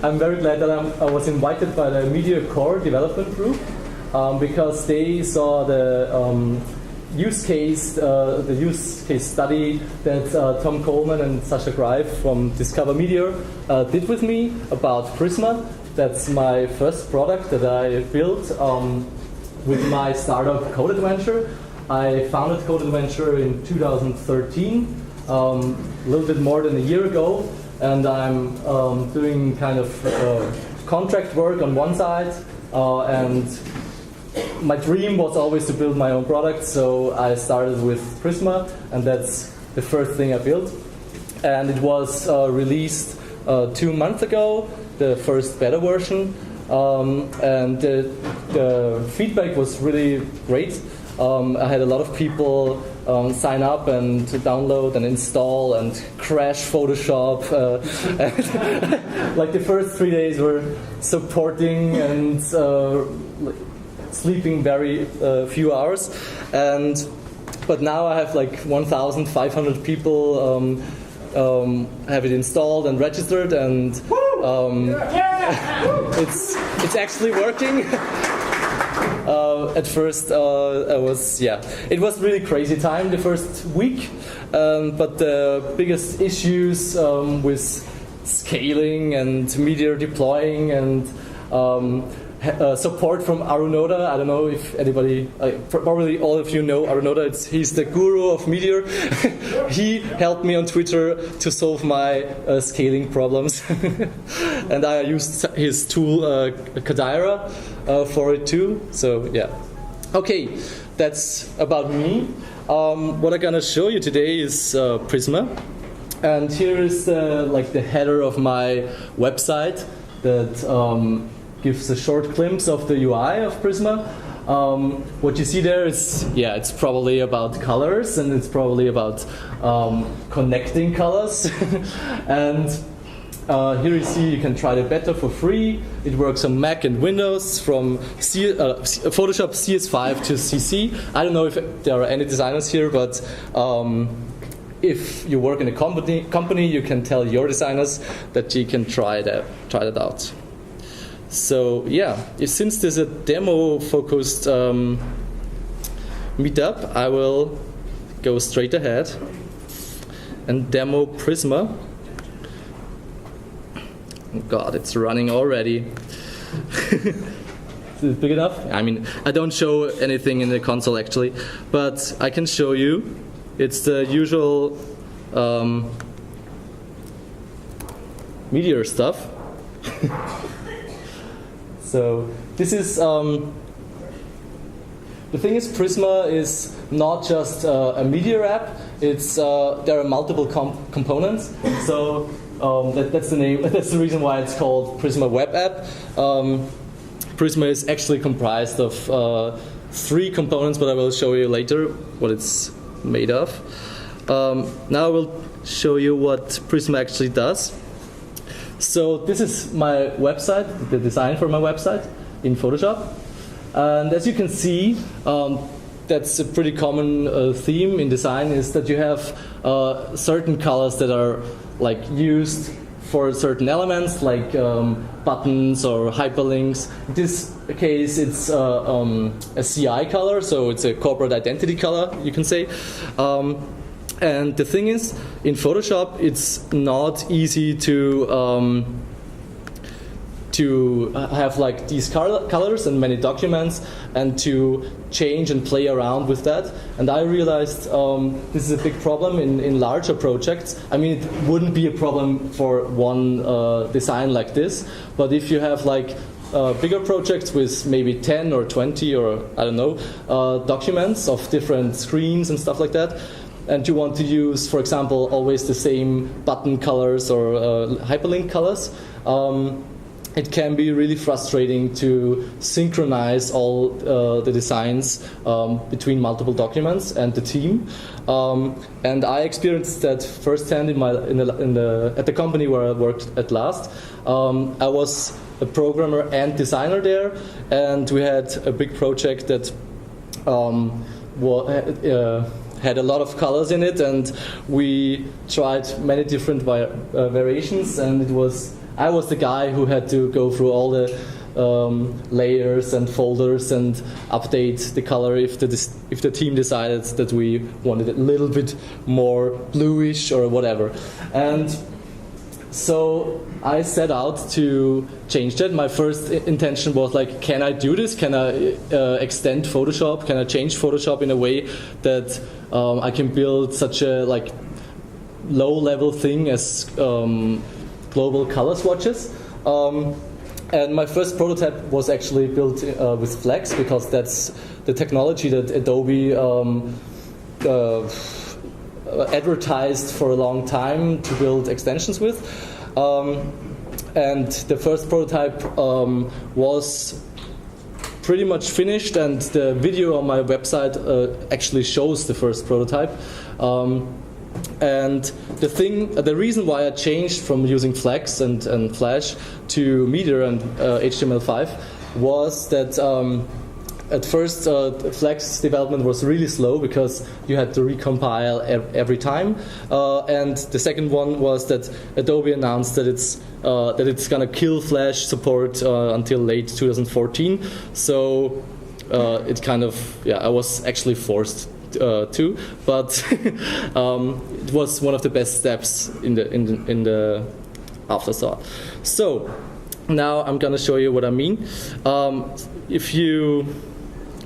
I'm very glad that I was invited by the Meteor core development group because they saw the use case study that Tom Coleman and Sasha Greif from Discover Meteor did with me about Prisma. That's my first product that I built with my startup Code Adventure. I founded Code Adventure in 2013, a little bit more than a year ago, and I'm doing kind of contract work on one side, and my dream was always to build my own product, so I started with Prisma, and that's the first thing I built. And it was released 2 months ago, the first beta version, and the feedback was really great. I had a lot of people sign up and to download and install and crash Photoshop. Like the first 3 days were supporting and sleeping very few hours. But now I have like 1,500 people have it installed and registered, and it's actually working. At first, it was really crazy time the first week, but the biggest issues with scaling and Meteor deploying and support from Arunoda. I don't know if anybody, probably all of you know Arunoda. He's the guru of Meteor. He helped me on Twitter to solve my scaling problems. And I used his tool, Kadira, for it too. So yeah. Okay, that's about me. What I'm gonna show you today is Prisma. And here is the header of my website that gives a short glimpse of the UI of Prisma. What you see there is, it's probably about colors, and it's probably about connecting colors. And here you see you can try the beta for free. It works on Mac and Windows from Photoshop CS5 to CC. I don't know if there are any designers here, but if you work in a company, you can tell your designers that you can try that out. So since there's a demo-focused meetup, I will go straight ahead and demo Prisma. God, it's running already. Is it big enough? I mean, I don't show anything in the console actually, but I can show you. It's the usual Meteor stuff. So this is the thing is, Prisma is not just a Meteor app. It's there are multiple components. So that's the name. That's the reason why it's called Prisma Web App. Prisma is actually comprised of 3 components, but I will show you later what it's made of. Now I will show you what Prisma actually does. So this is my website, the design for my website in Photoshop. And as you can see, that's a pretty common theme in design, is that you have certain colors that are used for certain elements, like buttons or hyperlinks. In this case, it's a CI color, so it's a corporate identity color, you can say. And the thing is, in Photoshop, it's not easy to have these colors and many documents, and to change and play around with that. And I realized this is a big problem in larger projects. I mean, it wouldn't be a problem for one design like this, but if you have bigger projects with maybe 10 or 20 or I don't know documents of different screens and stuff like that, and you want to use, for example, always the same button colors or hyperlink colors, it can be really frustrating to synchronize all the designs between multiple documents and the team. And I experienced that firsthand at the company where I worked at last. I was a programmer and designer there, and we had a big project that had a lot of colors in it, and we tried many different variations, and it was I was the guy who had to go through all the layers and folders and update the color if the team decided that we wanted it a little bit more bluish or whatever. And so I set out to change that. My first intention was like, can I do this? Can I extend Photoshop? Can I change Photoshop in a way that I can build such a like low-level thing as global color swatches? And my first prototype was actually built with Flex, because that's the technology that Adobe advertised for a long time to build extensions with. And the first prototype was pretty much finished, and the video on my website actually shows the first prototype. And the reason why I changed from using Flex and Flash to Meteor and HTML5 was that at first Flex development was really slow because you had to recompile every time. And the second one was that Adobe announced that it's gonna kill Flash support until late 2014. So it kind of, I was actually forced to, but it was one of the best steps in the afterthought. So now I'm gonna show you what I mean. If you,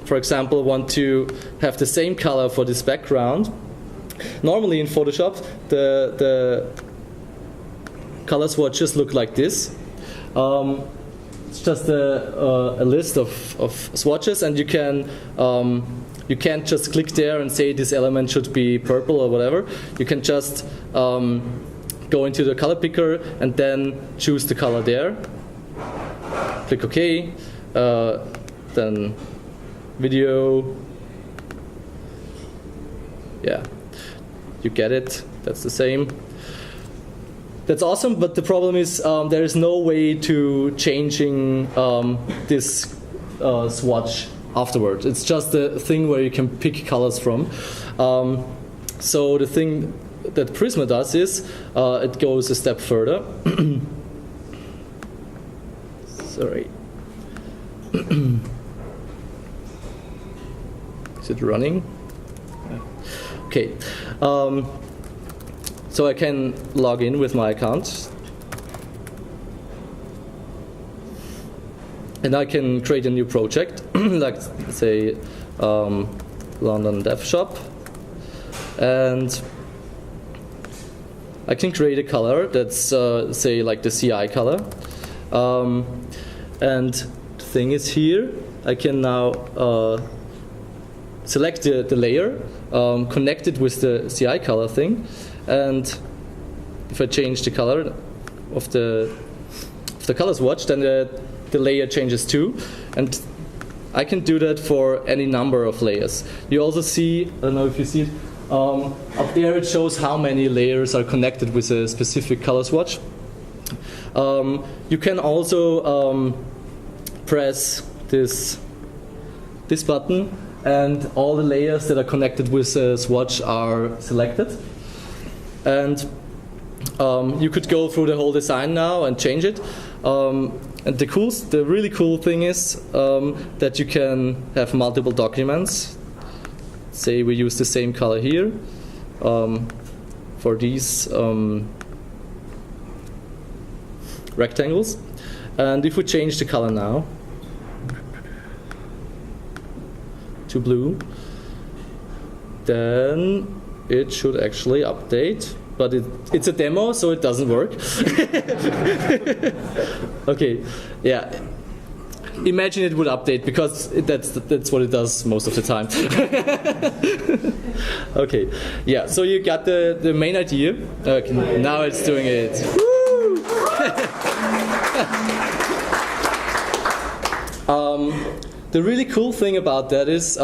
for example, want to have the same color for this background, normally in Photoshop the color swatches look like this. It's just a list of swatches, and you can't just click there and say this element should be purple or whatever. You can just go into the color picker and then choose the color there. Click OK. Then video. Yeah, you get it. That's the same. That's awesome, but the problem is there is no way to changing this swatch afterwards. It's just a thing where you can pick colors from. So the thing that Prisma does is it goes a step further. Sorry. Is it running? Okay. So I can log in with my account. And I can create a new project, like say London Devshop, and I can create a color that's say like the CI color. And the thing is here, I can now select the layer, connect it with the CI color thing, and if I change the color of the color swatch, then the layer changes too, and I can do that for any number of layers. You also see, I don't know if you see it, up there it shows how many layers are connected with a specific color swatch. You can also press this button, and all the layers that are connected with a swatch are selected. And you could go through the whole design now and change it. And the really cool thing is that you can have multiple documents. Say we use the same color here for these rectangles. And if we change the color now to blue, then it should actually update. But it's a demo, so it doesn't work. Okay, yeah. Imagine it would update, because that's what it does most of the time. Okay, yeah. So you got the main idea. Okay, now it's doing it. Woo! The really cool thing about that is.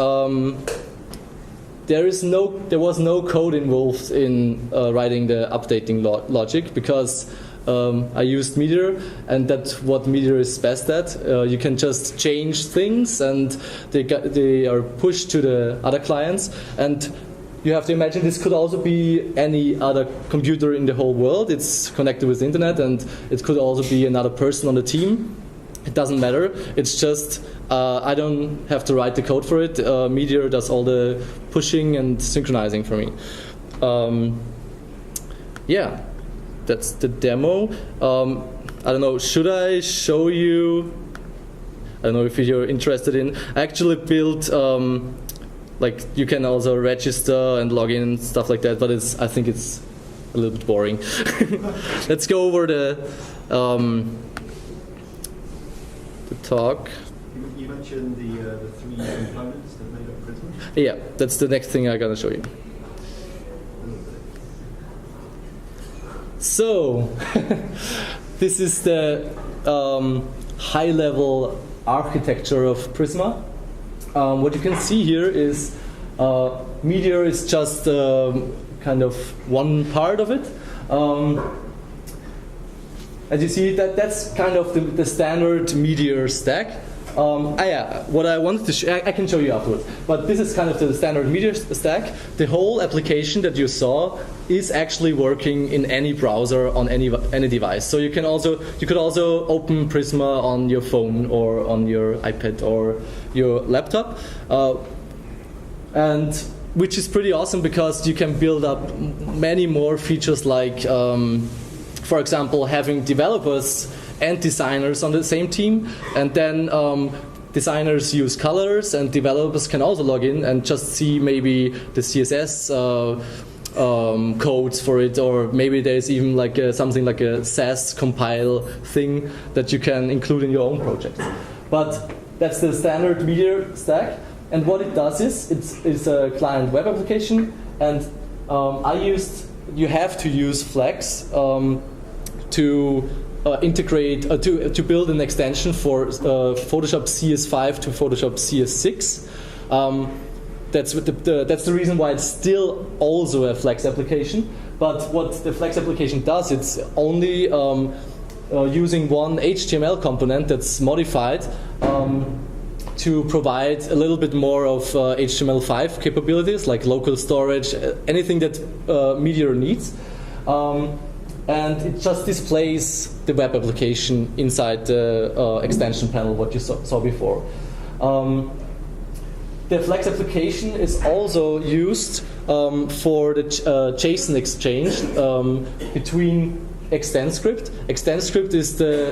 There was no code involved in writing the updating logic, because I used Meteor, and that's what Meteor is best at. You can just change things, and they are pushed to the other clients. And you have to imagine this could also be any other computer in the whole world. It's connected with the internet, and it could also be another person on the team. It doesn't matter. It's just I don't have to write the code for it. Meteor does all the pushing and synchronizing for me. Yeah, that's the demo. I don't know, should I show you? I don't know if you're interested in. I actually built, like you can also register and log in and stuff like that, but I think it's a little bit boring. Let's go over the talk. You mentioned the three components that made up Prisma? Yeah, that's the next thing I'm gonna show you. So, this is the high-level architecture of Prisma. What you can see here is Meteor is just kind of one part of it. As you see, that's kind of the standard Meteor stack. Yeah, what I wanted to I can show you afterwards. But this is kind of the standard Meteor stack. The whole application that you saw is actually working in any browser on any device. So you could also open Prisma on your phone or on your iPad or your laptop, and which is pretty awesome because you can build up many more features like, for example, having developers and designers on the same team, and then designers use colors and developers can also log in and just see maybe the CSS codes for it, or maybe there's even like something like a Sass compile thing that you can include in your own project. But that's the standard Meteor stack, and what it does is it's a client web application, and you have to use Flex to integrate to build an extension for Photoshop CS5 to Photoshop CS6. That's the reason why it's still also a Flex application. But what the Flex application does, it's only using one HTML component that's modified to provide a little bit more of HTML5 capabilities, like local storage, anything that Meteor needs. And it just displays the web application inside the extension panel, what you saw before. The Flex application is also used for the JSON exchange between ExtendScript. ExtendScript is the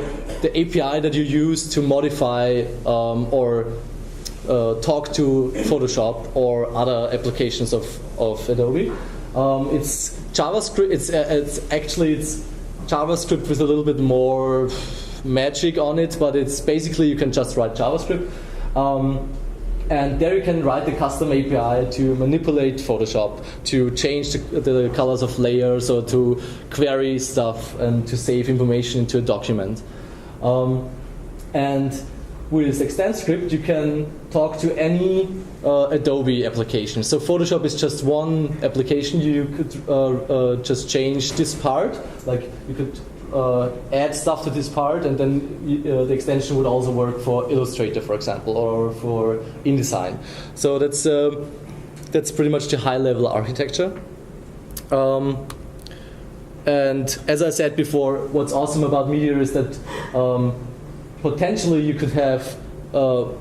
API that you use to modify or talk to Photoshop or other applications of Adobe. It's JavaScript. It's JavaScript with a little bit more magic on it, but it's basically you can just write JavaScript, and there you can write the custom API to manipulate Photoshop, to change the colors of layers, or to query stuff and to save information into a document. And with ExtendScript, you can talk to any Adobe application. So Photoshop is just one application. You could just change this part. Like you could add stuff to this part, and then the extension would also work for Illustrator, for example, or for InDesign. So that's pretty much the high-level architecture. And as I said before, what's awesome about Meteor is that potentially you could have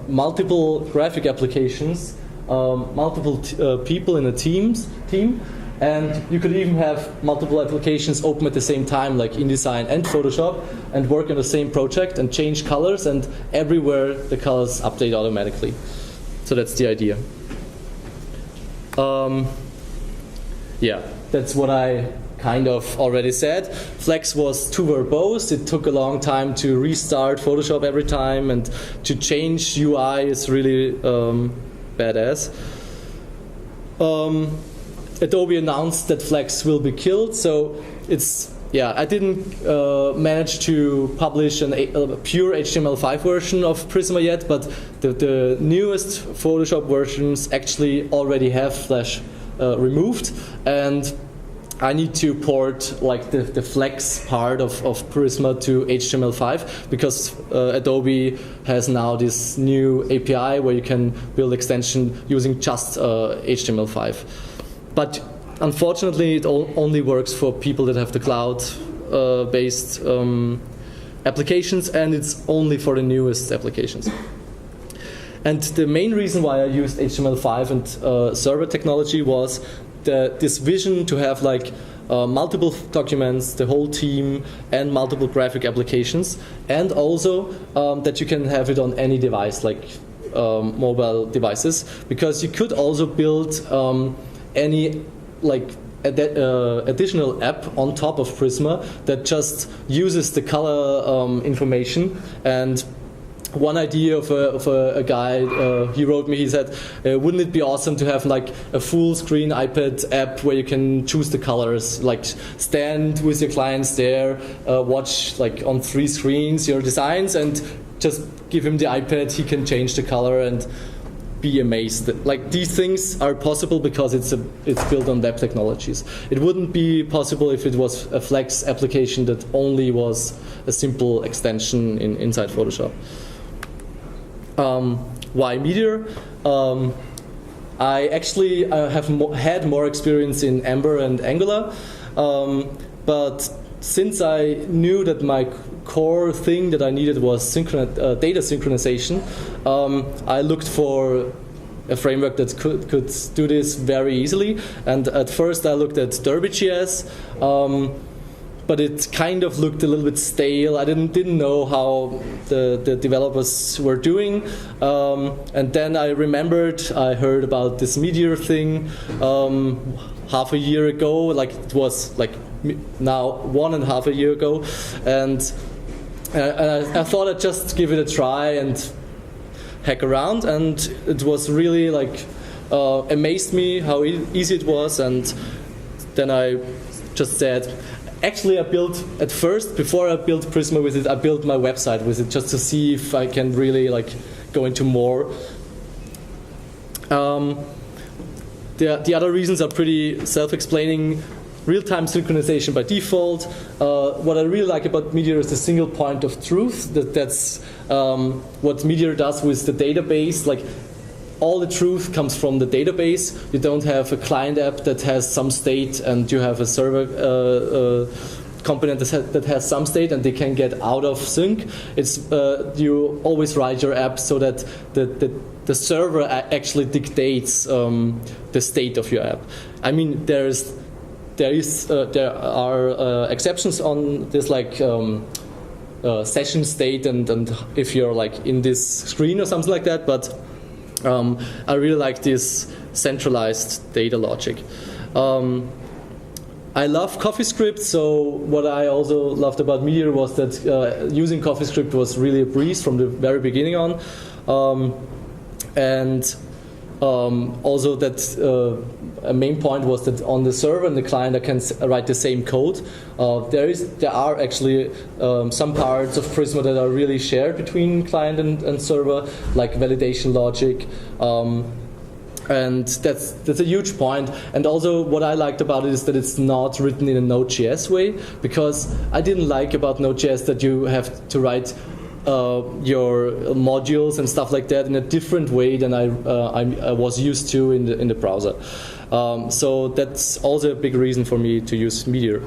multiple graphic applications, multiple people in a team, and you could even have multiple applications open at the same time, like InDesign and Photoshop, and work on the same project and change colors, and everywhere the colors update automatically. So that's the idea. Yeah, that's what I kind of already said. Flex was too verbose. It took a long time to restart Photoshop every time, and to change UI is really badass. Adobe announced that Flex will be killed, so I didn't manage to publish a pure HTML5 version of Prisma yet, but the newest Photoshop versions actually already have Flash removed, and I need to port like the Flex part of Prisma to HTML5, because Adobe has now this new API where you can build extension using just HTML5. but unfortunately, it only works for people that have the cloud-based applications, and it's only for the newest applications. And the main reason why I used HTML5 and server technology was this vision to have like multiple documents, the whole team, and multiple graphic applications, and also that you can have it on any device, like mobile devices, because you could also build any like additional app on top of Prisma that just uses the color information. And one idea of a guy, he wrote me, he said, wouldn't it be awesome to have like a full screen iPad app where you can choose the colors, like stand with your clients there, watch like on 3 screens your designs, and just give him the iPad, he can change the color and be amazed. Like, these things are possible because it's built on web technologies. It wouldn't be possible if it was a Flex application that only was a simple extension inside Photoshop. Why Meteor? I actually have had more experience in Ember and Angular, but since I knew that my core thing that I needed was data synchronization, I looked for a framework that could do this very easily. And at first I looked at Derby.js, but it kind of looked a little bit stale. I didn't know how the developers were doing. And then I remembered I heard about this Meteor thing half a year ago, like it was like now 1.5 years ago, and I thought I'd just give it a try and hack around, and it was really like amazed me how easy it was. And then I just said, actually I built, at first, before I built Prisma with it, I built my website with it just to see if I can really like go into more. The other reasons are pretty self-explaining. Real-time synchronization by default. What I really like about Meteor is the single point of truth. That's what Meteor does with the database. Like, all the truth comes from the database. You don't have a client app that has some state, and you have a server component that has some state, and they can get out of sync. It's you always write your app so that the server actually dictates the state of your app. I mean, there are exceptions on this, like session state and if you're like in this screen or something like that, but I really like this centralized data logic. I love CoffeeScript, so what I also loved about Meteor was that using CoffeeScript was really a breeze from the very beginning on, and also that a main point was that on the server and the client I can write the same code. There are actually some parts of Prisma that are really shared between client and server, like validation logic, and that's a huge point. And also what I liked about it is that it's not written in a Node.js way, because I didn't like about Node.js that you have to write your modules and stuff like that in a different way than I was used to in the browser. So that's also a big reason for me to use Meteor.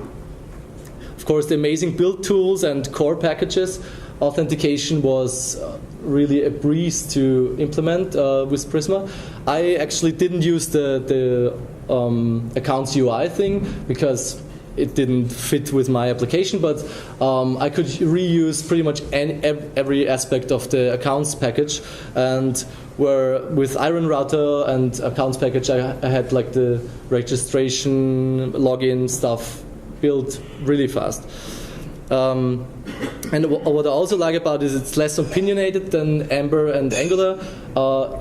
Of course, the amazing build tools and core packages. Authentication was really a breeze to implement with Prisma. I actually didn't use the accounts UI thing because it didn't fit with my application, but I could reuse pretty much every aspect of the accounts package. And where with Iron Router and accounts package, I had like the registration, login stuff built really fast. And what I also like about it is it's less opinionated than Ember and Angular.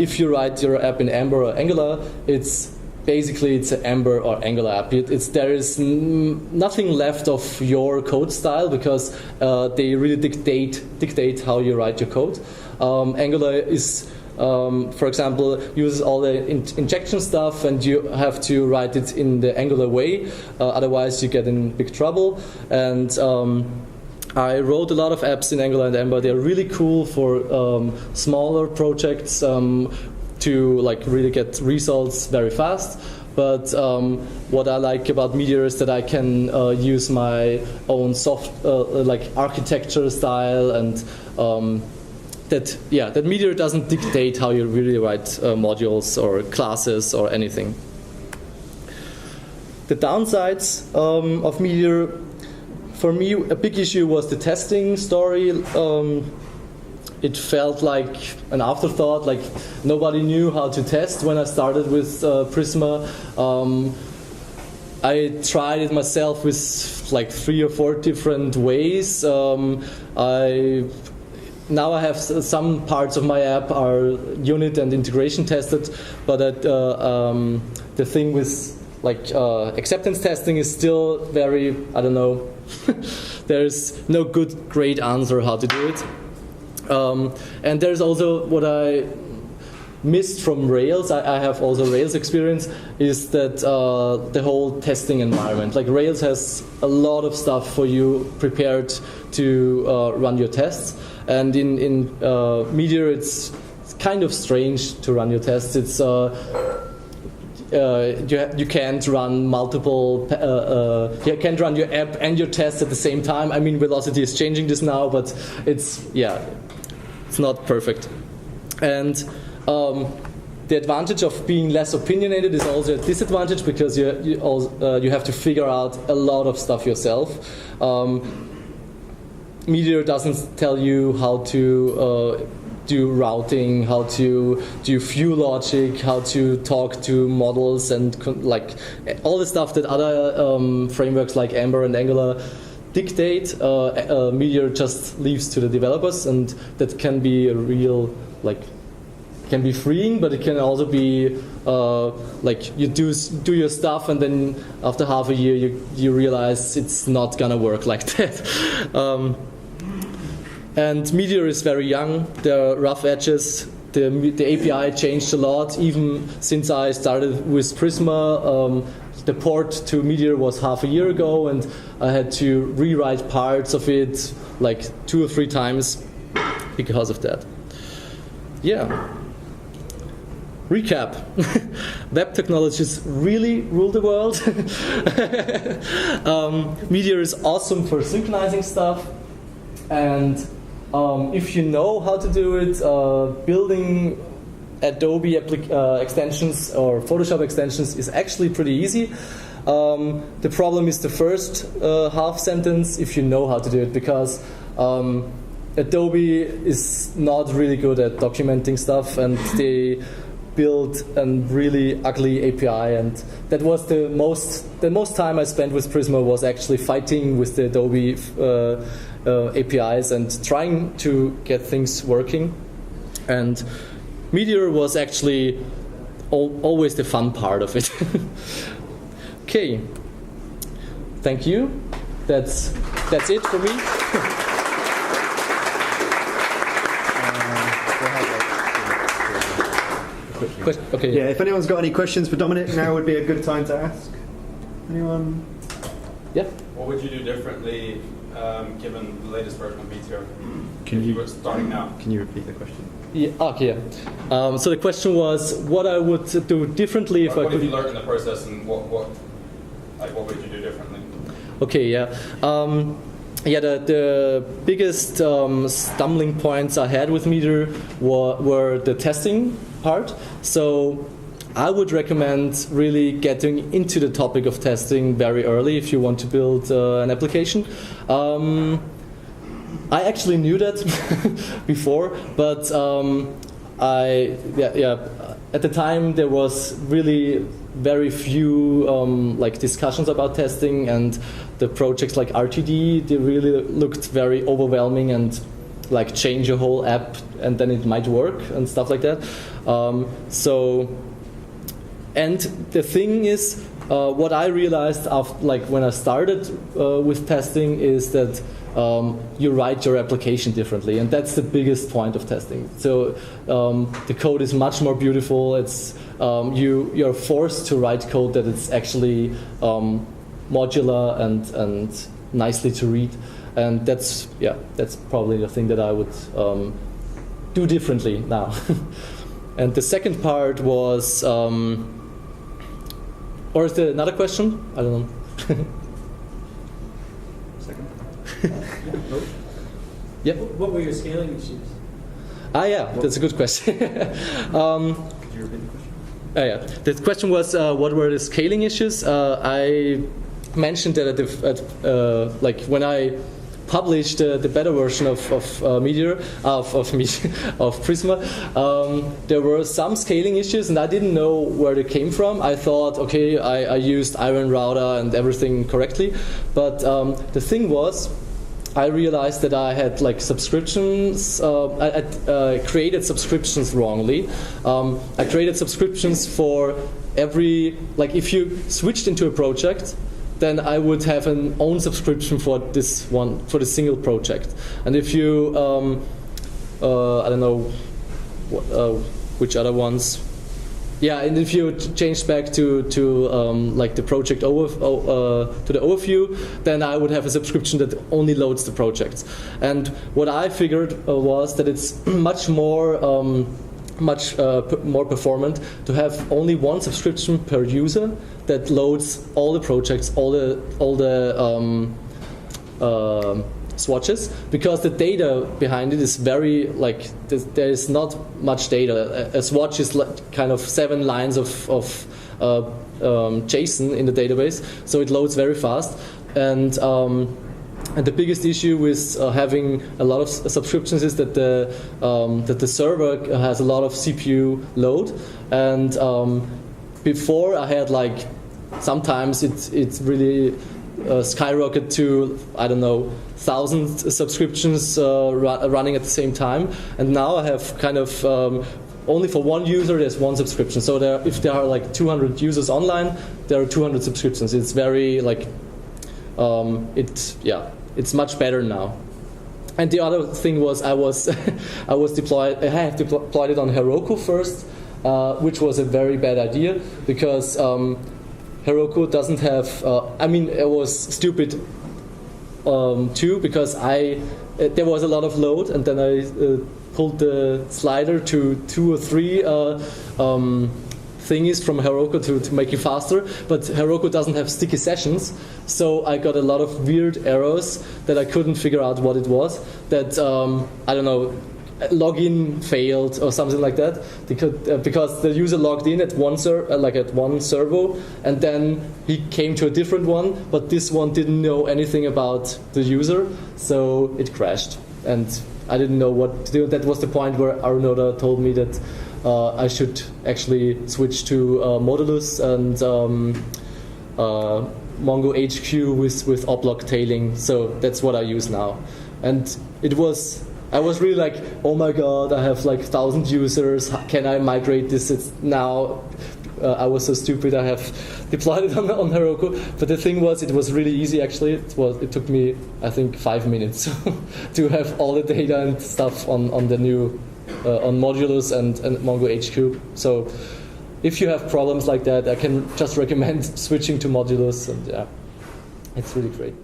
If you write your app in Ember or Angular, it's an Ember or Angular app. There is nothing left of your code style because they really dictate how you write your code. Angular is, for example, uses all the injection stuff, and you have to write it in the Angular way. Otherwise, you get in big trouble. And I wrote a lot of apps in Angular and Ember. They're really cool for smaller projects to like really get results very fast. but what I like about Meteor is that I can use my own like architecture style, and that Meteor doesn't dictate how you really write modules or classes or anything. The downsides of Meteor, for me, a big issue was the testing story. It felt like an afterthought, like nobody knew how to test when I started with Prisma. I tried it myself with like 3 or 4 different ways. Now I have some parts of my app are unit and integration tested, but the thing with like acceptance testing is still very, I don't know, there's no great answer how to do it. And there's also what I missed from Rails, I have also Rails experience, is that the whole testing environment. Like Rails has a lot of stuff for you prepared to run your tests, and in Meteor it's kind of strange to run your tests. It's you can't run multiple. You can't run your app and your tests at the same time. I mean, Velocity is changing this now, but it's not perfect. And the advantage of being less opinionated is also a disadvantage, because you have to figure out a lot of stuff yourself. Meteor doesn't tell you how to do routing, how to do view logic, how to talk to models, and like all the stuff that other frameworks like Ember and Angular dictate. Meteor just leaves to the developers, and that can be a real can be freeing, but it can also be like you do your stuff, and then after half a year you realize it's not gonna work like that. And Meteor is very young. There are rough edges. The API changed a lot, even since I started with Prisma. The port to Meteor was half a year ago, and I had to rewrite parts of it like 2 or 3 times because of that. Yeah. Recap. Web technologies really rule the world. Meteor is awesome for synchronizing stuff, and if you know how to do it, building Adobe extensions or Photoshop extensions is actually pretty easy. The problem is the first half sentence, if you know how to do it, because Adobe is not really good at documenting stuff, and they built a really ugly API, and that was the most time I spent with Prisma was actually fighting with the Adobe APIs and trying to get things working. And Meteor was actually always the fun part of it. Okay, thank you. That's it for me. Okay. Yeah, if anyone's got any questions for Dominik, now would be a good time to ask. Anyone? Yeah. What would you do differently given the latest version of Meteor? Can if you were starting now? Can you repeat the question? Yeah. Okay. So the question was what I would do differently if I could. What have you learned in the process, and what would you do differently? Okay. Yeah. The biggest stumbling points I had with Meteor were the testing part. So I would recommend really getting into the topic of testing very early if you want to build an application. I actually knew that before, but at the time there was really very few discussions about testing, and the projects like RTD, they really looked very overwhelming and like change your whole app and then it might work and stuff like that. And the thing is, what I realized after, when I started with testing is that you write your application differently, and that's the biggest point of testing. So the code is much more beautiful. It's you're forced to write code that it's actually modular and nicely to read, and that's probably the thing that I would do differently now. And the second part was Or is there another question? I don't know. Second. Yep. What were your scaling issues? Yeah, that's a good question. Could you repeat the question? Yeah. The question was, what were the scaling issues? I mentioned that like when I published the beta version of Meteor, of Prisma, there were some scaling issues, and I didn't know where they came from. I thought, okay, I used Iron Router and everything correctly, but the thing was, I realized that I had like subscriptions. I created subscriptions wrongly. I created subscriptions for every, like if you switched into a project, then I would have an own subscription for this one, for the single project. And if you, I don't know, which other ones. Yeah, and if you change back to like the project to the overview, then I would have a subscription that only loads the projects. And what I figured was that it's much more performant to have only one subscription per user that loads all the projects, all the swatches, because the data behind it is very, like, there is not much data. A swatch is like kind of 7 lines of JSON in the database, so it loads very fast. And the biggest issue with having a lot of subscriptions is that the server has a lot of CPU load. And before I had like, sometimes it's really skyrocket to, I don't know, 1,000 subscriptions running at the same time. And now I have kind of only for one user there's one subscription. So if there are like 200 users online, there are 200 subscriptions. It's very like it's much better now. And the other thing was I have deployed it on Heroku first, which was a very bad idea because Heroku doesn't have. I mean, it was stupid too because there was a lot of load, and then I pulled the slider to 2 or 3 thingies from Heroku to make it faster. But Heroku doesn't have sticky sessions, so I got a lot of weird errors that I couldn't figure out what it was. That I don't know. Login failed or something like that because the user logged in at one servo, and then he came to a different one, but this one didn't know anything about the user, so it crashed, and I didn't know what to do. That was the point where Arunoda told me that I should actually switch to Modulus and Mongo HQ with oblong tailing. So that's what I use now, and I was really like, oh my god, I have like 1,000 users. Can I migrate this? Now I was so stupid. I have deployed it on Heroku. But the thing was, it was really easy actually. It took me, I think, 5 minutes to have all the data and stuff on the new on Modulus and Mongo HQ. So if you have problems like that, I can just recommend switching to Modulus, and yeah, it's really great.